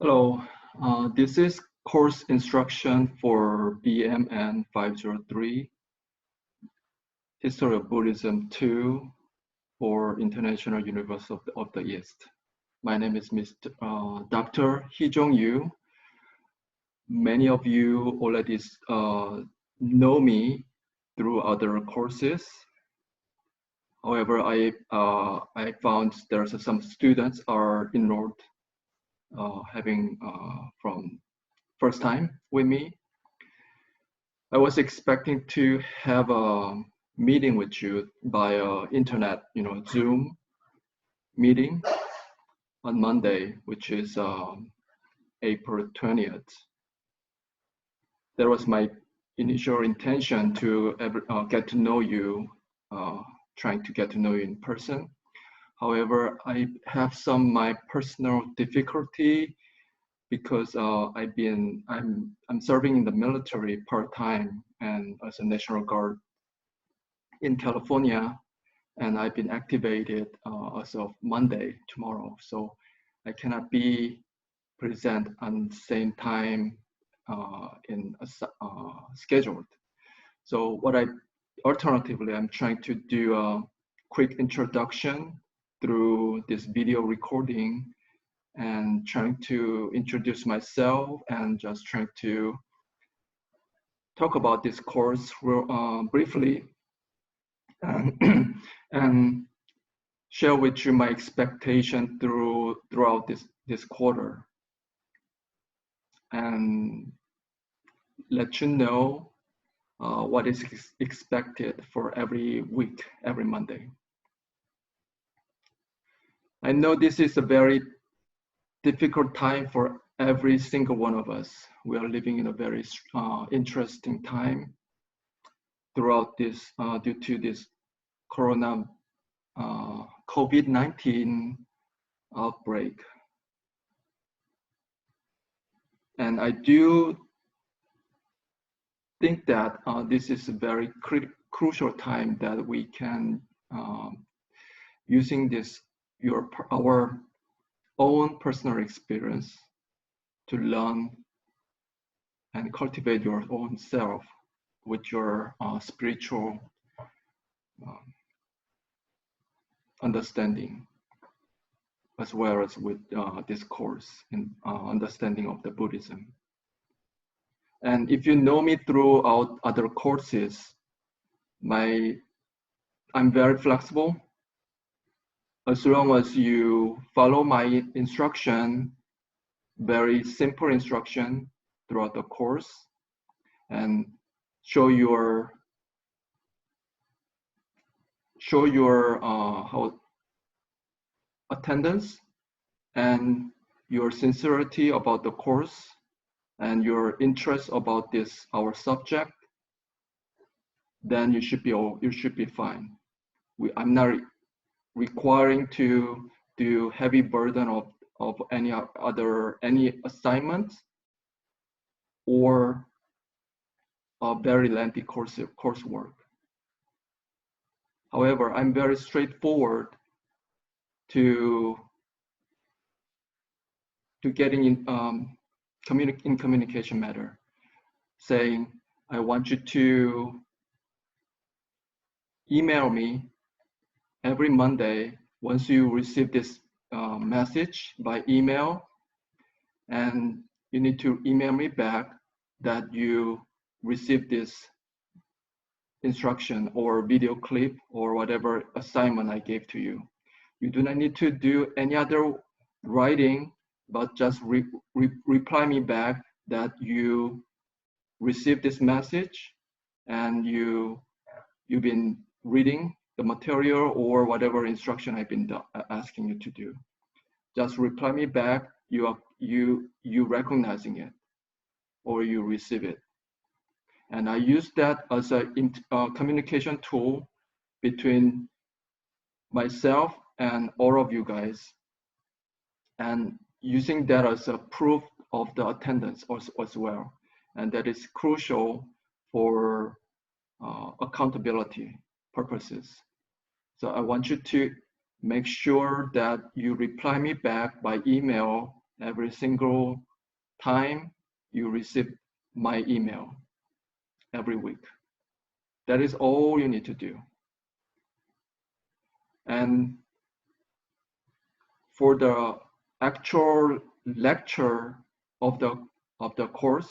Hello, this is course instruction for BMN 503, History of Buddhism 2 for International University of the East. My name is Dr. Hee-Jong Yu. Many of you already know me through other courses. However, I found there's some students are enrolled having from first time with me. I was expecting to have a meeting with you via internet, Zoom meeting on Monday, which is April 20th. That was my initial intention to get to know you, trying to get to know you in person. However, I have my personal difficulty because I'm serving in the military part-time and as a National Guard in California, and I've been activated as of Monday, tomorrow. So I cannot be present on the same time scheduled. So alternatively, I'm trying to do a quick introduction through this video recording and trying to introduce myself and just trying to talk about this course briefly and share with you my expectation throughout this quarter and let you know what is expected for every week, every Monday. I know this is a very difficult time for every single one of us. We are living in a very interesting time throughout this due to this COVID-19 outbreak. And I do think that this is a very crucial time that we can, using our own personal experience to learn and cultivate your own self with your spiritual understanding, as well as with this course in understanding of the Buddhism. And if you know me throughout other courses, I'm very flexible. As long as you follow my instruction, very simple instruction throughout the course, and show your attendance and your sincerity about the course and your interest about our subject, then you should be fine. I'm not requiring to do heavy burden of any assignments or a very lengthy coursework. However, I'm very straightforward to getting in communication matter, saying I want you to email me every Monday once you receive this message by email, and you need to email me back that you received this instruction or video clip or whatever assignment I gave to you. You do not need to do any other writing, but just reply me back that you received this message and you've been reading the material or whatever instruction I've been asking you to do. Just reply me back, you recognizing it or you receive it. And I use that as a communication tool between myself and all of you guys, and using that as a proof of the attendance as well. And that is crucial for accountability purposes. So I want you to make sure that you reply me back by email every single time you receive my email every week. That is all you need to do. And for the actual lecture of the course,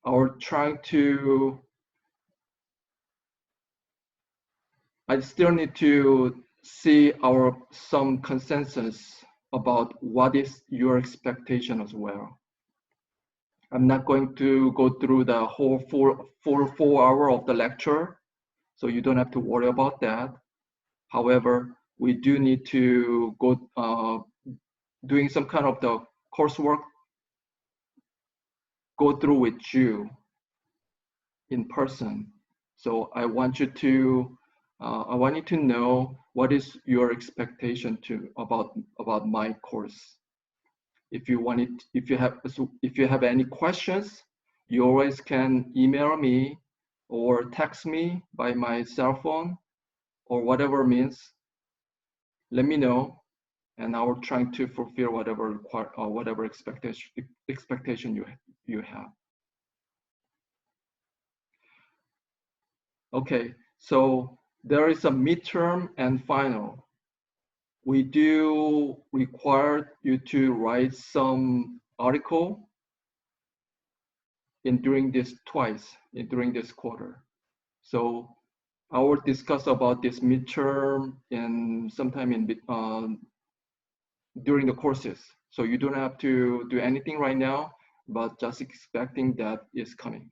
I still need to see some consensus about what is your expectation as well. I'm not going to go through the whole full 4 hour of the lecture, so you don't have to worry about that. However, we do need to go doing some kind of the coursework, go through with you in person. So I want you to know what is your expectation about my course. If you have any questions, you always can email me or text me by my cell phone or whatever means. Let me know, and I will try to fulfill whatever expectation you have. Okay, so there is a midterm and final. We do require you to write some article during this quarter. So I will discuss about this midterm sometime during the courses. So you don't have to do anything right now, but just expecting that is coming.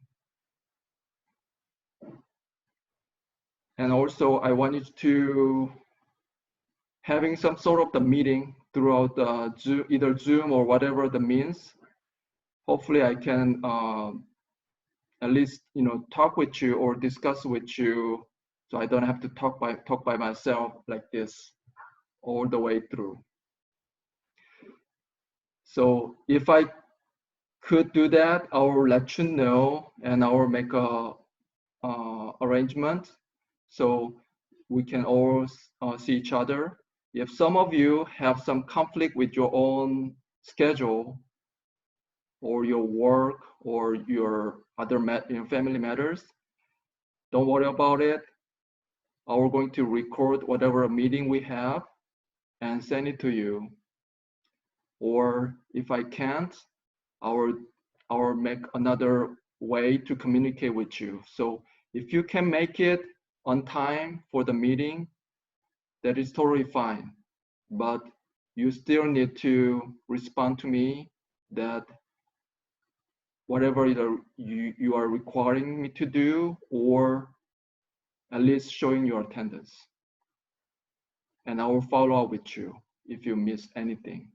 And also I wanted to having some sort of the meeting throughout either Zoom or whatever the means. Hopefully I can at least talk with you or discuss with you, so I don't have to talk by myself like this all the way through. So if I could do that, I will let you know, and I will make a arrangement so we can all see each other. If some of you have some conflict with your own schedule or your work or your other family matters, don't worry about it. We're going to record whatever meeting we have and send it to you. Or if I can't, I'll make another way to communicate with you. So if you can make it on time for the meeting, that is totally fine. But you still need to respond to me that whatever you are requiring me to do, or at least showing your attendance. And I will follow up with you if you miss anything.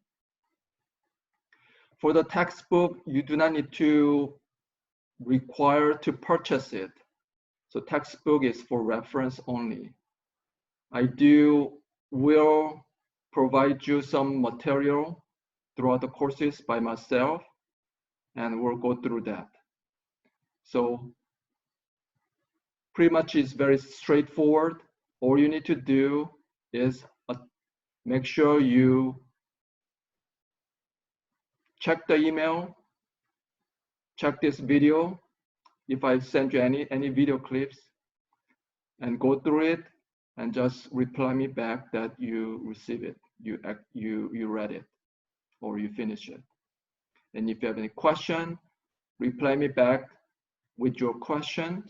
For the textbook, you do not need to require to purchase it. So textbook is for reference only. I will provide you some material throughout the courses by myself, and we'll go through that. So pretty much it's very straightforward. All you need to do is make sure you check the email, check this video, if I send you any video clips, and go through it and just reply me back that you receive it, you read it, or you finish it. And if you have any question, reply me back with your question,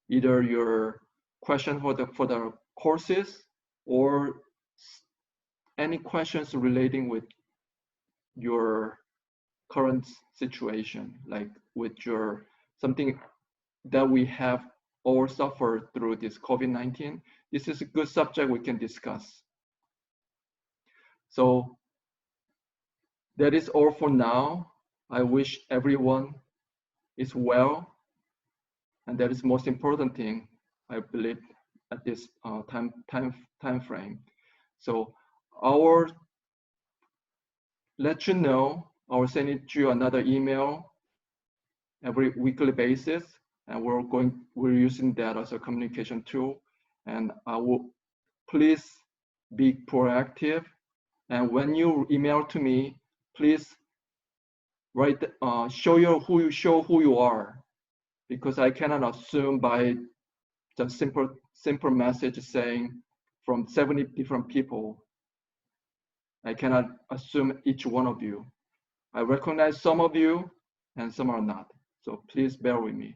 either your question for the courses or any questions relating with your current situation, like with something that we have all suffered through this COVID-19. This is a good subject we can discuss. So that is all for now. I wish everyone is well, and that is the most important thing, I believe, at this time frame. So I'll let you know. I will send it to you another email every weekly basis, and we're using that as a communication tool. And please be proactive. And when you email to me, please right? Show who you are, because I cannot assume by the simple message saying from 70 different people. I cannot assume each one of you. I recognize some of you and some are not. So please bear with me.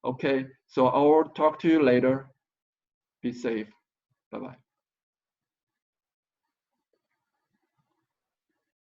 Okay, so I will talk to you later. Be safe. Bye-bye.